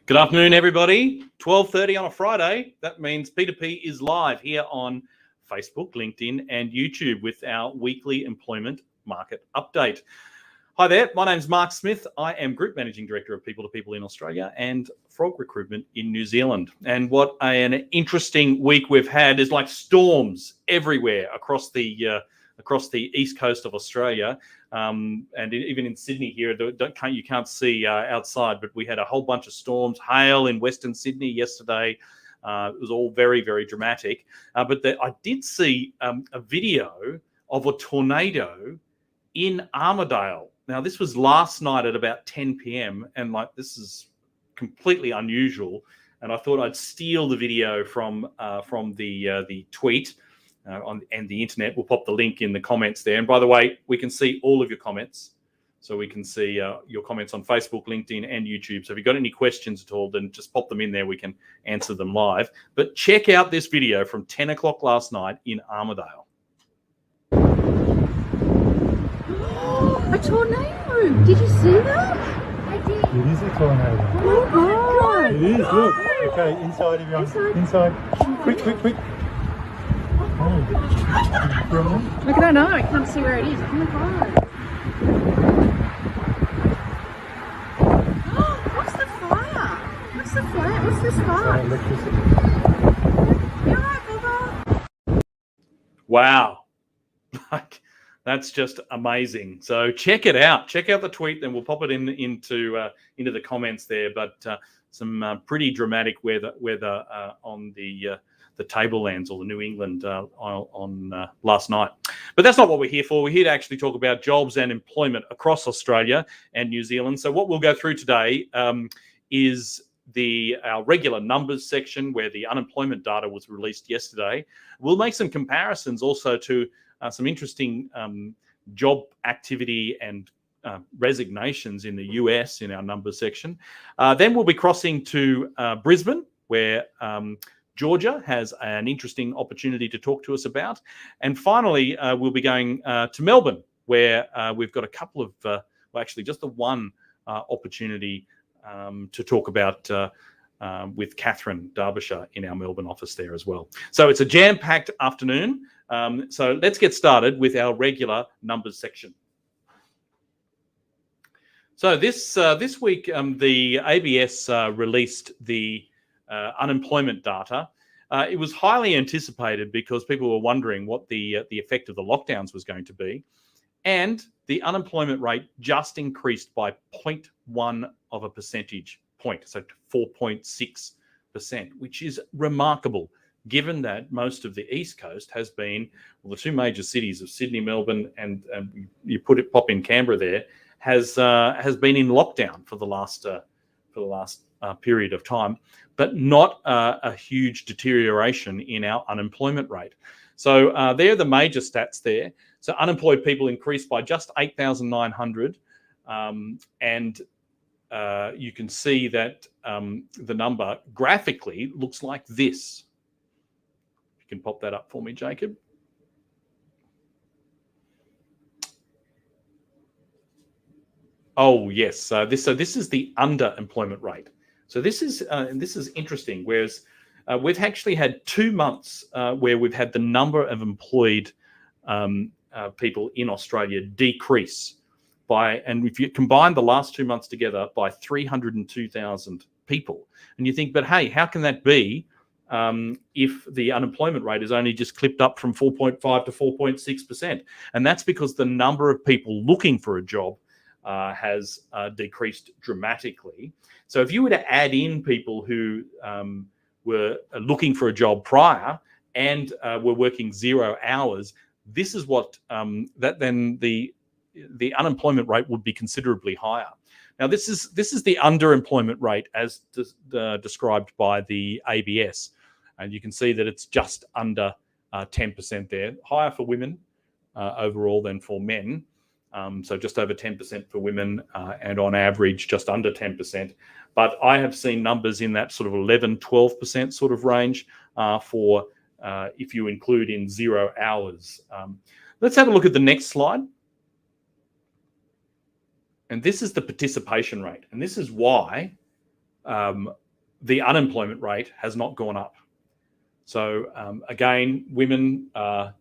Good afternoon, everybody. 12:30 on a Friday. That means P2P is live here on Facebook, LinkedIn, and YouTube with our weekly employment market update. Hi there. My name's Mark Smith. I am Group Managing Director of People to People in Australia and Frog Recruitment in New Zealand. And what an interesting week we've had is like storms everywhere across the east coast of Australia, and even in Sydney here. You can't see outside, but we had a whole bunch of storms, hail in Western Sydney yesterday. It was all very, very dramatic. But I did see a video of a tornado in Armadale. Now, this was last night at about 10 p.m. and this is completely unusual. And I thought I'd steal the video from the tweet. And the internet. We'll pop the link in the comments there. And by the way, we can see all of your comments. So we can see your comments on Facebook, LinkedIn, and YouTube. So if you've got any questions at all, then just pop them in there. We can answer them live. But check out this video from 10 o'clock last night in Armadale. Oh, a tornado! Did you see that? I did. It is a tornado. Oh my God! It is, look. Okay, inside everyone. Inside. Quick. Oh. Look, I don't know. I can't see where it is. Oh my God. What's the fire? What's the flare? What's the spark? Electricity. You're right, Bubba. Wow. That's just amazing. So check it out. Check out the tweet, and we'll pop it into the comments there. But some pretty dramatic weather on the tablelands or the New England on last night. But that's not what we're here for. We're here to actually talk about jobs and employment across Australia and New Zealand. So what we'll go through today is our regular numbers section, where the unemployment data was released yesterday. We'll make some comparisons also to some interesting job activity and resignations in the US in our numbers section. Then we'll be crossing to Brisbane, where Georgia has an interesting opportunity to talk to us about. And finally, we'll be going to Melbourne, where we've got a couple of, actually just the one opportunity to talk about with Catherine Darbyshire in our Melbourne office there as well. So it's a jam-packed afternoon. So let's get started with our regular numbers section. So this week, the ABS released the unemployment data. It was highly anticipated because people were wondering what the effect of the lockdowns was going to be. And the unemployment rate just increased by 0.1 of a percentage point, so 4.6%, which is remarkable, given that most of the East Coast has been, well, the two major cities of Sydney, Melbourne, and you pop in Canberra there, has been in lockdown for the last period of time, but not a huge deterioration in our unemployment rate. So they're the major stats there. So unemployed people increased by just 8,900, and you can see that the number graphically looks like this. You can pop that up for me, Jacob. Oh yes, so this is the underemployment rate. So this is interesting. Whereas we've actually had 2 months where we've had the number of employed people in Australia decrease by, and if you combine the last 2 months together, by 302,000 people. And you think, but hey, how can that be if the unemployment rate is only just clipped up from 4.5 to 4.6%? And that's because the number of people looking for a job has decreased dramatically. So if you were to add in people who were looking for a job prior and were working 0 hours, this is what then the unemployment rate would be considerably higher. Now this is the underemployment rate as described by the ABS, and you can see that it's just under 10% there, higher for women overall than for men. So just over 10% for women, and on average just under 10%. But I have seen numbers in that sort of 11, 12% sort of range for if you include in 0 hours. Let's have a look at the next slide. And this is the participation rate. And this is why the unemployment rate has not gone up. So again, women are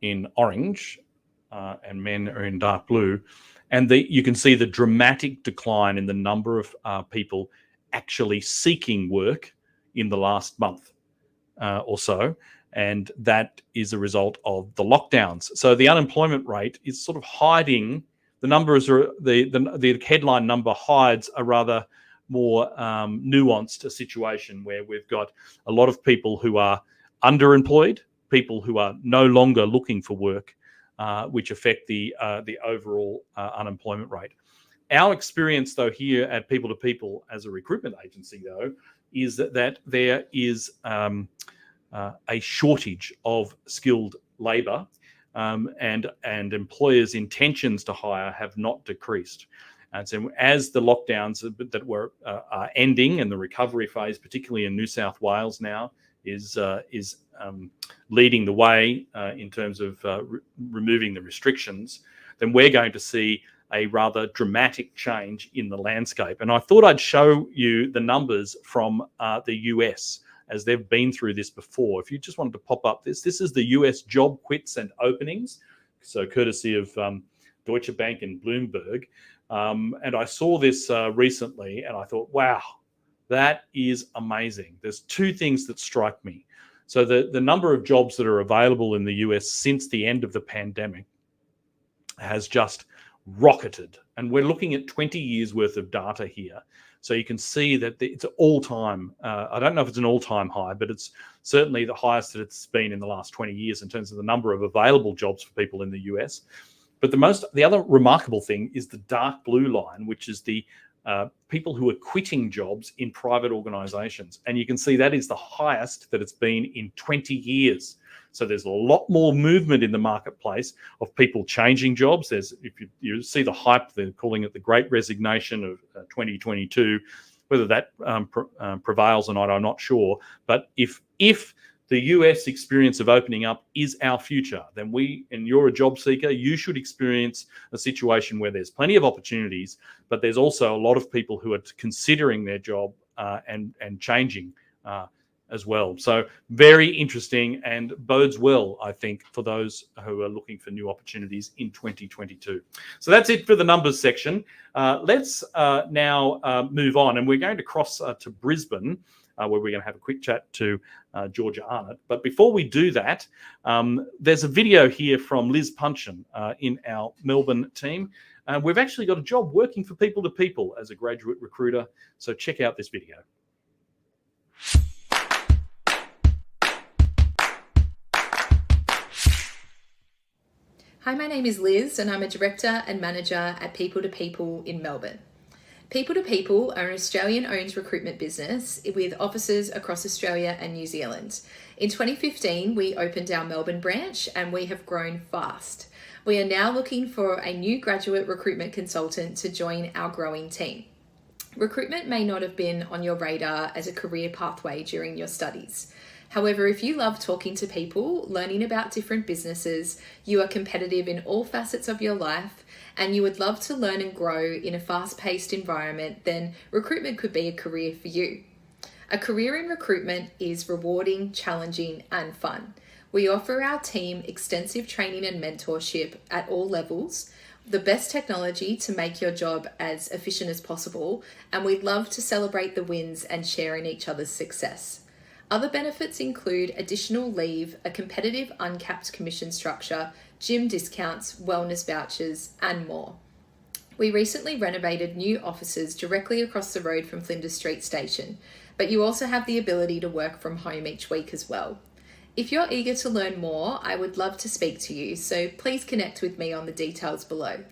in orange and men are in dark blue. And you can see the dramatic decline in the number of people actually seeking work in the last month or so. And that is a result of the lockdowns. So the unemployment rate is sort of hiding. The numbers are the headline number hides a rather more nuanced situation where we've got a lot of people who are underemployed, people who are no longer looking for work, which affect the overall unemployment rate. Our experience, though, here at People to People as a recruitment agency, though, is that there is a shortage of skilled labour, and employers' intentions to hire have not decreased. And so, as the lockdowns that were are ending, and the recovery phase, particularly in New South Wales now, is leading the way in terms of removing the restrictions, then we're going to see a rather dramatic change in the landscape. And I thought I'd show you the numbers from the US, as they've been through this before. If you just wanted to pop up this is the US job quits and openings, so courtesy of Deutsche Bank and Bloomberg. And I saw this recently and I thought, wow, that is amazing. There's two things that strike me. So the number of jobs that are available in the US since the end of the pandemic has just rocketed. And we're looking at 20 years worth of data here. So you can see that it's an all-time, I don't know if it's an all-time high, but it's certainly the highest that it's been in the last 20 years in terms of the number of available jobs for people in the US. But the other remarkable thing is the dark blue line, which is the people who are quitting jobs in private organizations. And you can see that is the highest that it's been in 20 years. So there's a lot more movement in the marketplace of people changing jobs. If you see the hype, they're calling it the Great Resignation of 2022. Whether that prevails or not, I'm not sure. But if the US experience of opening up is our future, then and you're a job seeker, you should experience a situation where there's plenty of opportunities, but there's also a lot of people who are considering their job and changing as well. So very interesting and bodes well, I think, for those who are looking for new opportunities in 2022. So that's it for the numbers section. Let's now move on, and we're going to cross to Brisbane, where we're going to have a quick chat to Georgia Arnott. But before we do that, there's a video here from Liz Punchin in our Melbourne team. We've actually got a job working for People to People as a graduate recruiter. So check out this video. Hi, my name is Liz and I'm a Director and Manager at People to People in Melbourne. People to People are an Australian-owned recruitment business with offices across Australia and New Zealand. In 2015, we opened our Melbourne branch and we have grown fast. We are now looking for a new graduate recruitment consultant to join our growing team. Recruitment may not have been on your radar as a career pathway during your studies. However, if you love talking to people, learning about different businesses, you are competitive in all facets of your life, and you would love to learn and grow in a fast-paced environment, then recruitment could be a career for you. A career in recruitment is rewarding, challenging, and fun. We offer our team extensive training and mentorship at all levels, the best technology to make your job as efficient as possible, and we love to celebrate the wins and share in each other's success. Other benefits include additional leave, a competitive uncapped commission structure, gym discounts, wellness vouchers, and more. We recently renovated new offices directly across the road from Flinders Street Station, but you also have the ability to work from home each week as well. If you're eager to learn more, I would love to speak to you, so please connect with me on the details below.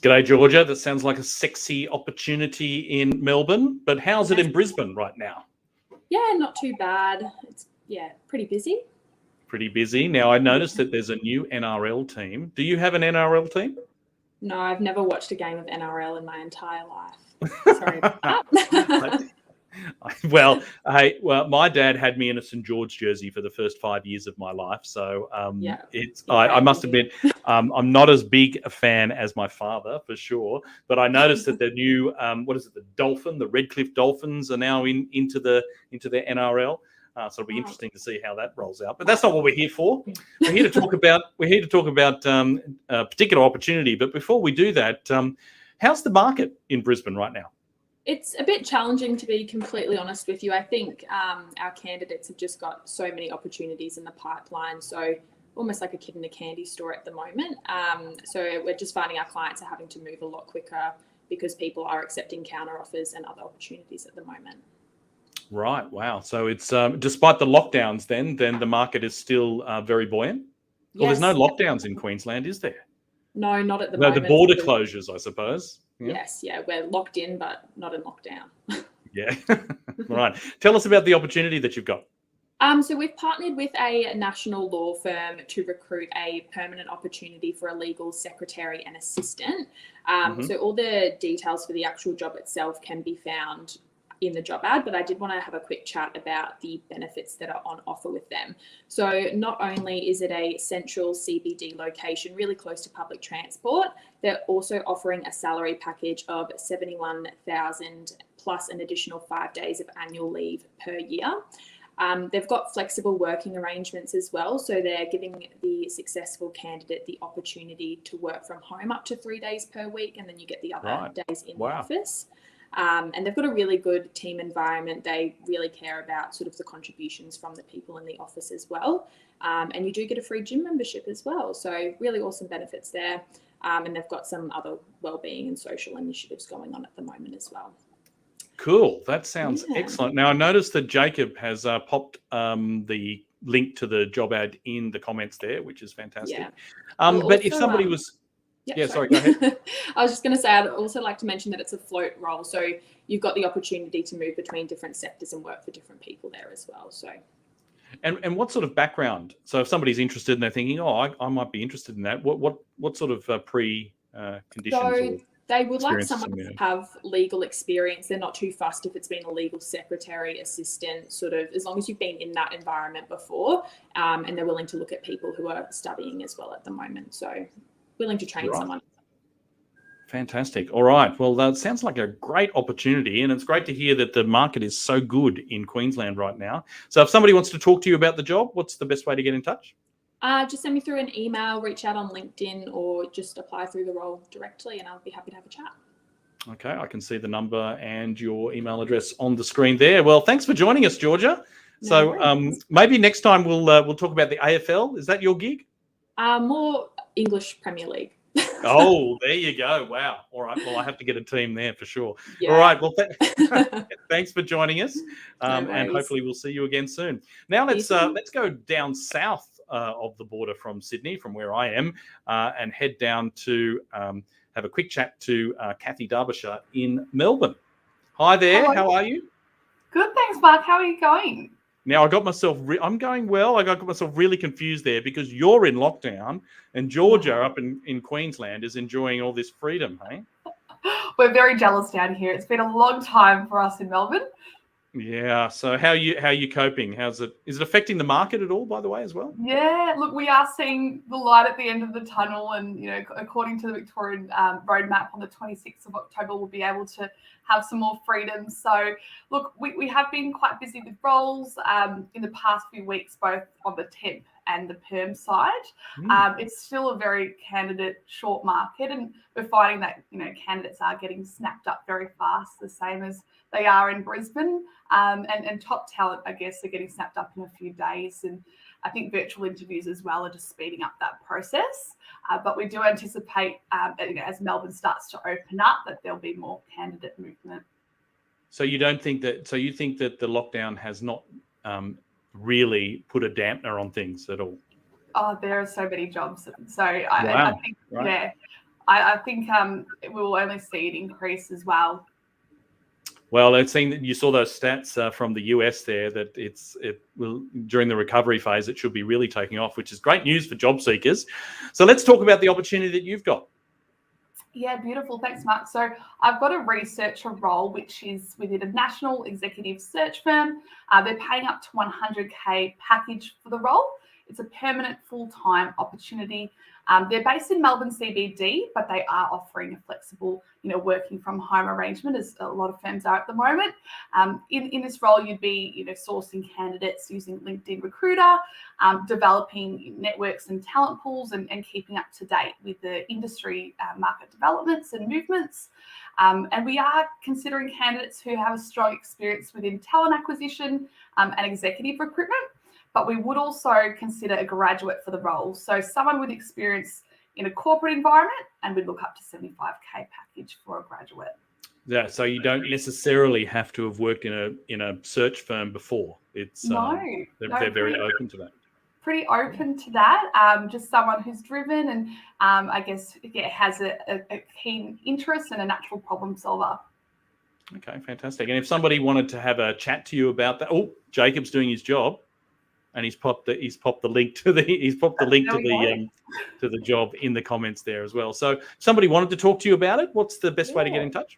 G'day, Georgia. That sounds like a sexy opportunity in Melbourne, but how's it in Brisbane right now? Yeah, not too bad. It's, pretty busy. Pretty busy. Now, I noticed that there's a new NRL team. Do you have an NRL team? No, I've never watched a game of NRL in my entire life. Sorry about that. Well, my dad had me in a St George jersey for the first 5 years of my life. So Yeah. I must admit, I'm not as big a fan as my father for sure. But I noticed that the new, the Redcliffe Dolphins are now into their NRL. So it'll be interesting to see how that rolls out. But that's not what we're here for. We're here to talk about a particular opportunity. But before we do that, how's the market in Brisbane right now? It's a bit challenging, to be completely honest with you. I think our candidates have just got so many opportunities in the pipeline. So almost like a kid in a candy store at the moment. So we're just finding our clients are having to move a lot quicker because people are accepting counter offers and other opportunities at the moment. Right. Wow. So it's despite the lockdowns, then the market is still very buoyant. Yes. Well, there's no lockdowns in Queensland, is there? No, not at the moment. The border closures, I suppose. Yeah. Yes, yeah, we're locked in, but not in lockdown. Yeah. Right. Tell us about the opportunity that you've got. So we've partnered with a national law firm to recruit a permanent opportunity for a legal secretary and assistant. So all the details for the actual job itself can be found in the job ad, but I did want to have a quick chat about the benefits that are on offer with them. So not only is it a central CBD location, really close to public transport, they're also offering a salary package of $71,000 plus an additional 5 days of annual leave per year. They've got flexible working arrangements as well. So they're giving the successful candidate the opportunity to work from home up to 3 days per week, and then you get the other days in the office. And they've got a really good team environment. They really care about sort of the contributions from the people in the office as well. And you do get a free gym membership as well. So really awesome benefits there. And they've got some other wellbeing and social initiatives going on at the moment as well. Cool. That sounds excellent. Now, I noticed that Jacob has popped the link to the job ad in the comments there, which is fantastic. Yeah. But also, if somebody was... sorry, go ahead. I was just going to say, I'd also like to mention that it's a float role. So you've got the opportunity to move between different sectors and work for different people there as well. So, and what sort of background? So if somebody's interested and they're thinking, I might be interested in that, what sort of conditions? So they would like someone to have legal experience. They're not too fussed if it's been a legal secretary, assistant, sort of, as long as you've been in that environment before. And they're willing to look at people who are studying as well at the moment. So willing to train someone. Fantastic. All right. Well, that sounds like a great opportunity, and it's great to hear that the market is so good in Queensland right now. So if somebody wants to talk to you about the job, what's the best way to get in touch? Just send me through an email, reach out on LinkedIn, or just apply through the role directly, and I'll be happy to have a chat. Okay. I can see the number and your email address on the screen there. Well, thanks for joining us, Georgia. So maybe next time we'll talk about the AFL. Is that your gig? More English Premier League. Oh, there you go. Wow. All right. Well, I have to get a team there for sure. Yeah. All right. Well, thanks for joining us, and hopefully we'll see you again soon. Now let's go down south of the border from Sydney, from where I am, and head down to have a quick chat to Kathy Darbyshire in Melbourne. Hi there. How are you? Good, thanks, Mark. How are you going? Now, I got myself, I'm going well. I got myself really confused there because you're in lockdown and Georgia up in Queensland is enjoying all this freedom, hey? We're very jealous down here. It's been a long time for us in Melbourne. Yeah. So how are you coping? Is it affecting the market at all, by the way, as well? Yeah, look, we are seeing the light at the end of the tunnel, and according to the Victorian roadmap, on the 26th of October, we'll be able to have some more freedom. So, look, we have been quite busy with roles in the past few weeks, both on the temp and the perm side. It's still a very candidate short market, and we're finding that candidates are getting snapped up very fast, the same as they are in Brisbane. And top talent, I guess, are getting snapped up in a few days. And I think virtual interviews as well are just speeding up that process. But we do anticipate, as Melbourne starts to open up, that there'll be more candidate movement. So you think that the lockdown has not really put a dampener on things at all? Oh, there are so many jobs. So I think, I think we will only see it increase as well. Well, I've seen that you saw those stats from the US there that it will, during the recovery phase, it should be really taking off, which is great news for job seekers. So let's talk about the opportunity that you've got. Yeah, beautiful. Thanks, Mark. So I've got a researcher role, which is within a national executive search firm. They're paying up to 100K package for the role. It's a permanent full-time opportunity. They're based in Melbourne CBD, but they are offering a flexible, working from home arrangement, as a lot of firms are at the moment. In this role, you'd be, sourcing candidates using LinkedIn Recruiter, developing networks and talent pools, and keeping up to date with the industry market developments and movements. And we are considering candidates who have a strong experience within talent acquisition and executive recruitment. But we would also consider a graduate for the role. So someone with experience in a corporate environment, and we'd look up to 75K package for a graduate. Yeah, so you don't necessarily have to have worked in a search firm before. It's they're very open to that. Pretty open to that. Just someone who's driven and I guess has a keen interest and a natural problem solver. Okay, fantastic. And if somebody wanted to have a chat to you about that, Jacob's doing his job. And he's popped the link to the job in the comments there as well. So if somebody wanted to talk to you about it, what's the best way to get in touch?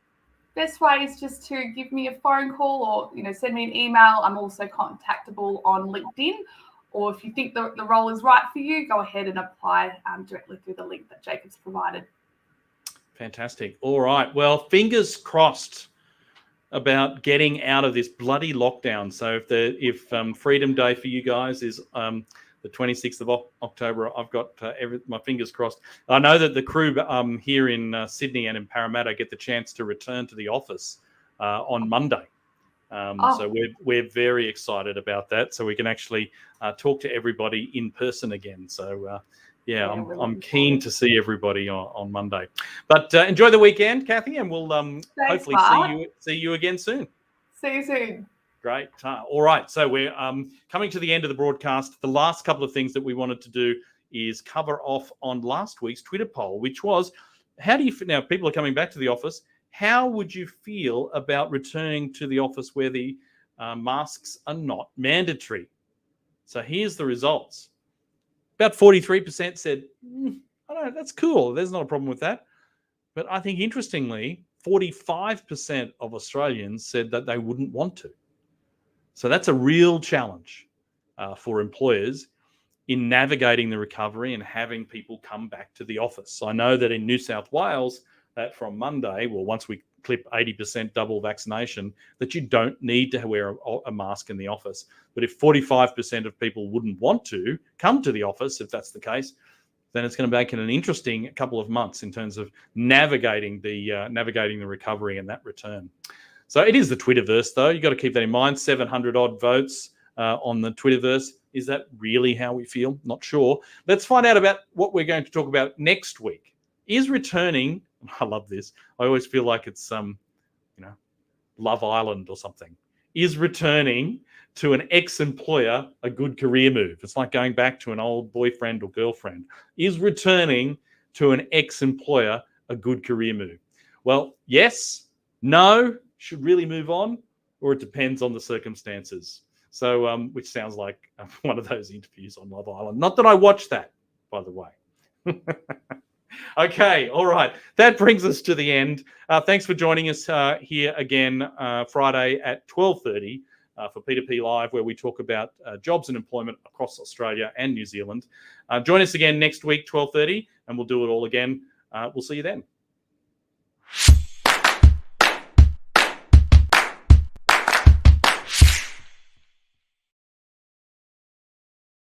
Best way is just to give me a phone call or send me an email. I'm also contactable on LinkedIn. Or if you think the role is right for you, go ahead and apply directly through the link that Jacob's provided. Fantastic. All right. Well, fingers crossed about getting out of this bloody lockdown. So if Freedom Day for you guys is the 26th of October, I've got my fingers crossed. I know that the crew here in Sydney and in Parramatta get the chance to return to the office on Monday. So we're very excited about that. So we can actually talk to everybody in person again. So I'm keen to see everybody on Monday. But enjoy the weekend, Kathy, and we'll hopefully see you again soon. See you soon. Great. All right. So we're coming to the end of the broadcast. The last couple of things that we wanted to do is cover off on last week's Twitter poll, which was, now people are coming back to the office. How would you feel about returning to the office where the masks are not mandatory? So here's the results. About 43% said, I don't know, that's cool. There's not a problem with that. But I think, interestingly, 45% of Australians said that they wouldn't want to. So that's a real challenge for employers in navigating the recovery and having people come back to the office. So I know that in New South Wales, that from Monday, once we clip 80% double vaccination, that you don't need to wear a mask in the office. But if 45% of people wouldn't want to come to the office, if that's the case, then it's going to make it an interesting couple of months in terms of navigating the recovery and that return. So it is the Twitterverse, though. You've got to keep that in mind. 700 odd votes on the Twitterverse. Is that really how we feel? Not sure. Let's find out about what we're going to talk about next week. Is returning, I love this, I always feel like it's Love Island or something. Is returning to an ex-employer a good career move? It's like going back to an old boyfriend or girlfriend. Is returning to an ex-employer a good career move? Well, yes, no, should really move on, or it depends on the circumstances. So, which sounds like one of those interviews on Love Island. Not that I watched that, by the way. Okay, all right. That brings us to the end. Thanks for joining us here again Friday at 12:30 for P2P Live, where we talk about jobs and employment across Australia and New Zealand. Join us again next week, 12:30, and we'll do it all again. We'll see you then.